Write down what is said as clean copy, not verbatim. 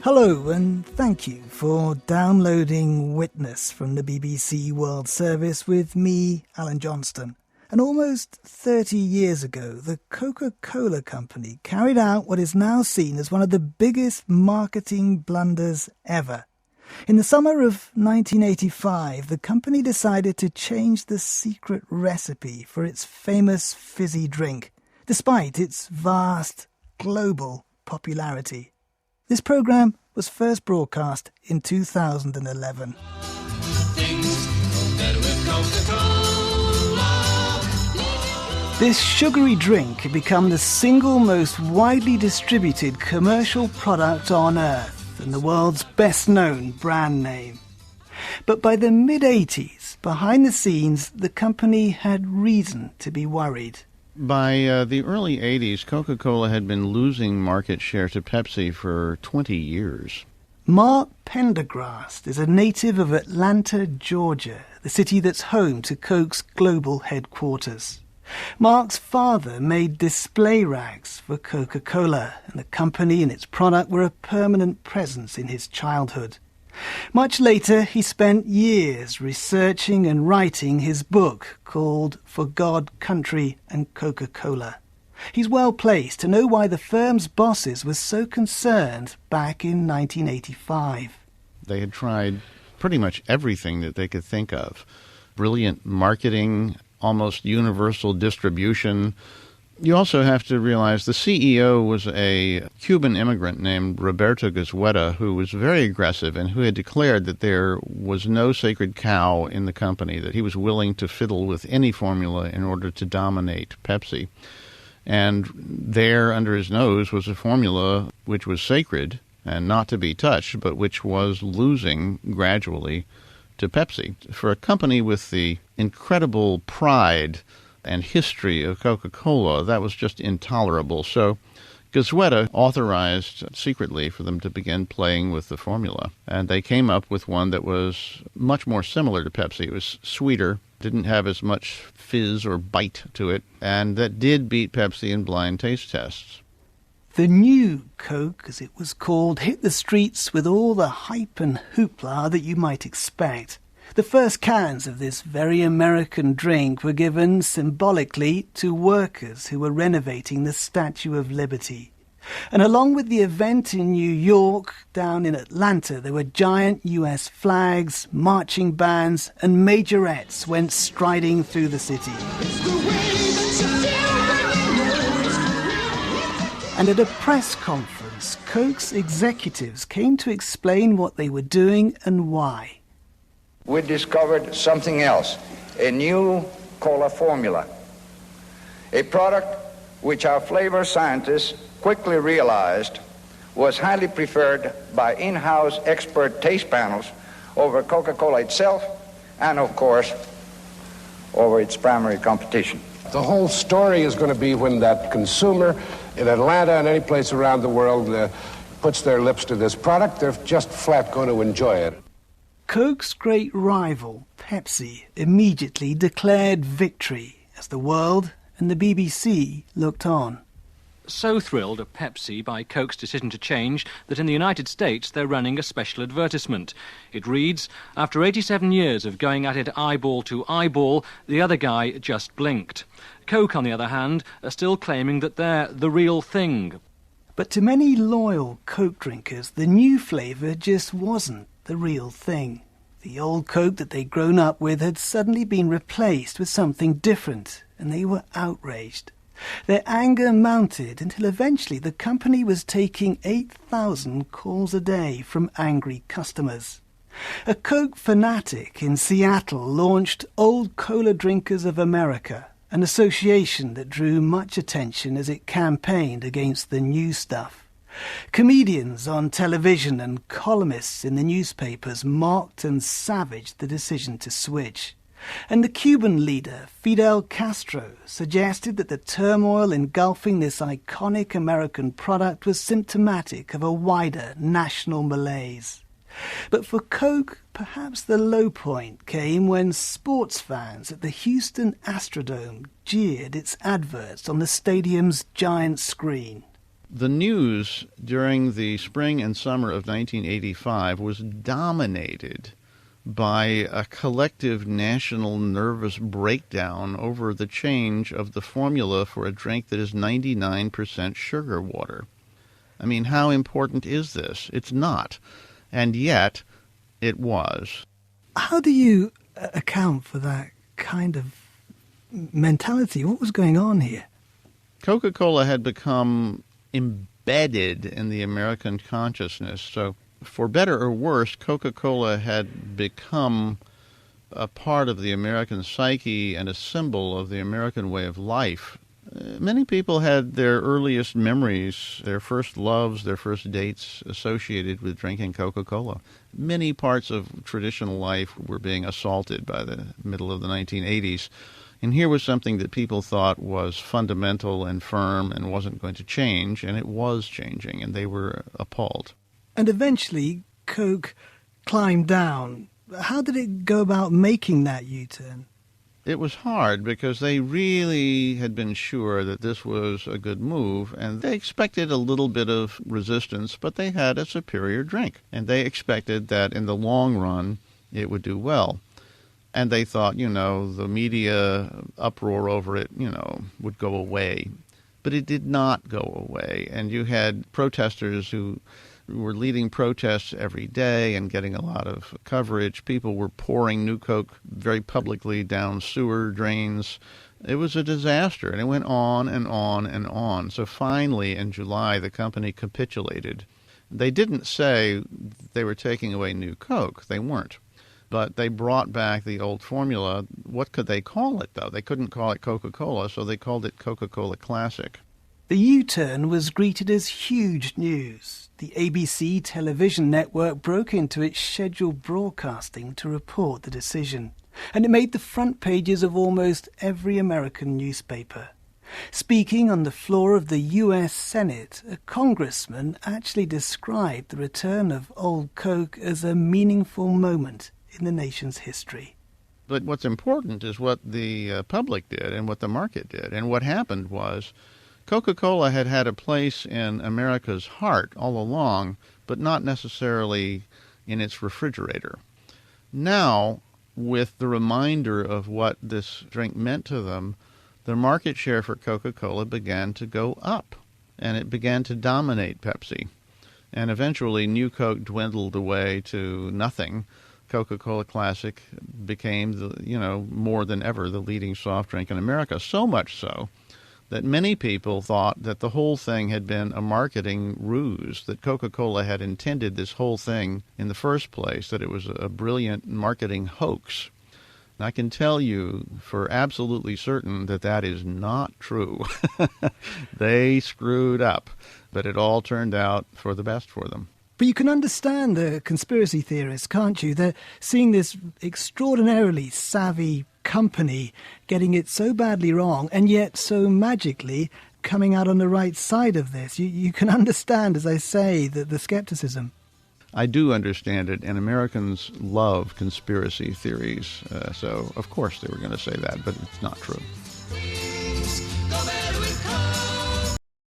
Hello, and thank you for downloading Witness from the BBC World Service with me, Alan Johnston. And almost 30 years ago, the Coca-Cola Company carried out what is now seen as one of the biggest marketing blunders ever. In the summer of 1985, the company decided to change the secret recipe for its famous fizzy drink, despite its vast global popularity. This programme was first broadcast in 2011. This sugary drink had become the single most widely distributed commercial product on Earth and the world's best-known brand name. But by the mid-80s, behind the scenes, the company had reason to be worried. By the early 80s, Coca-Cola had been losing market share to Pepsi for 20 years. Mark Pendergrast is a native of Atlanta, Georgia, the city that's home to Coke's global headquarters. Mark's father made display rags for Coca-Cola, and the company and its product were a permanent presence in his childhood. Much later, he spent years researching and writing his book called For God, Country and Coca-Cola. He's well placed to know why the firm's bosses were so concerned back in 1985. They had tried pretty much everything that they could think of. Brilliant marketing, almost universal distribution. You also have to realize the CEO was a Cuban immigrant named Roberto Goizueta, who was very aggressive and who had declared that there was no sacred cow in the company, that he was willing to fiddle with any formula in order to dominate Pepsi. And there, under his nose, was a formula which was sacred and not to be touched, but which was losing gradually to Pepsi. For a company with the incredible pride and history of Coca-Cola, that was just intolerable. So Goizueta authorized secretly for them to begin playing with the formula. And they came up with one that was much more similar to Pepsi. It was sweeter, didn't have as much fizz or bite to it, and that did beat Pepsi in blind taste tests. The new Coke, as it was called, hit the streets with all the hype and hoopla that you might expect. The first cans of this very American drink were given symbolically to workers who were renovating the Statue of Liberty. And along with the event in New York, down in Atlanta, there were giant US flags, marching bands, and majorettes went striding through the city. And at a press conference, Coke's executives came to explain what they were doing and why. We discovered something else, a new cola formula, a product which our flavor scientists quickly realized was highly preferred by in-house expert taste panels over Coca-Cola itself and, of course, over its primary competition. The whole story is going to be when that consumer in Atlanta and any place around the world puts their lips to this product, they're just flat going to enjoy it. Coke's great rival, Pepsi, immediately declared victory as the world and the BBC looked on. So thrilled are Pepsi by Coke's decision to change that in the United States they're running a special advertisement. It reads, "After 87 years of going at it eyeball to eyeball, the other guy just blinked." Coke, on the other hand, are still claiming that they're the real thing. But to many loyal Coke drinkers, the new flavour just wasn't the real thing. The old Coke that they'd grown up with had suddenly been replaced with something different, and they were outraged. Their anger mounted until eventually the company was taking 8,000 calls a day from angry customers. A Coke fanatic in Seattle launched Old Cola Drinkers of America, an association that drew much attention as it campaigned against the new stuff. Comedians on television and columnists in the newspapers mocked and savaged the decision to switch. And the Cuban leader, Fidel Castro, suggested that the turmoil engulfing this iconic American product was symptomatic of a wider national malaise. But for Coke, perhaps the low point came when sports fans at the Houston Astrodome jeered its adverts on the stadium's giant screen. The news during the spring and summer of 1985 was dominated by a collective national nervous breakdown over the change of the formula for a drink that is 99% sugar water. I mean, how important is this? It's not. And yet, it was. How do you account for that kind of mentality? What was going on here? Coca-Cola had become embedded in the American consciousness. So, for better or worse, Coca-Cola had become a part of the American psyche and a symbol of the American way of life. Many people had their earliest memories, their first loves, their first dates associated with drinking Coca-Cola. Many parts of traditional life were being assaulted by the middle of the 1980s. And here was something that people thought was fundamental and firm and wasn't going to change, and it was changing, and they were appalled. And eventually, Coke climbed down. How did it go about making that U-turn? It was hard because they really had been sure that this was a good move, and they expected a little bit of resistance, but they had a superior drink, and they expected that in the long run it would do well. And they thought, the media uproar over it, would go away. But it did not go away. And you had protesters who were leading protests every day and getting a lot of coverage. People were pouring New Coke very publicly down sewer drains. It was a disaster, and it went on and on and on. So finally, in July, the company capitulated. They didn't say they were taking away New Coke. They weren't. But they brought back the old formula. What could they call it, though? They couldn't call it Coca-Cola, so they called it Coca-Cola Classic. The U-turn was greeted as huge news. The ABC television network broke into its scheduled broadcasting to report the decision, and it made the front pages of almost every American newspaper. Speaking on the floor of the U.S. Senate, a congressman actually described the return of Old Coke as a meaningful moment in the nation's history. But what's important is what the public did and what the market did. And what happened was Coca-Cola had had a place in America's heart all along, but not necessarily in its refrigerator. Now, with the reminder of what this drink meant to them, the market share for Coca-Cola began to go up, and it began to dominate Pepsi. And eventually, New Coke dwindled away to nothing. Coca-Cola Classic became, more than ever, the leading soft drink in America. So much so that many people thought that the whole thing had been a marketing ruse, that Coca-Cola had intended this whole thing in the first place, that it was a brilliant marketing hoax. And I can tell you for absolutely certain that that is not true. They screwed up, but it all turned out for the best for them. But you can understand the conspiracy theorists, can't you? They're seeing this extraordinarily savvy company getting it so badly wrong and yet so magically coming out on the right side of this. You can understand, as I say, the skepticism. I do understand it, and Americans love conspiracy theories, so of course they were going to say that, but it's not true.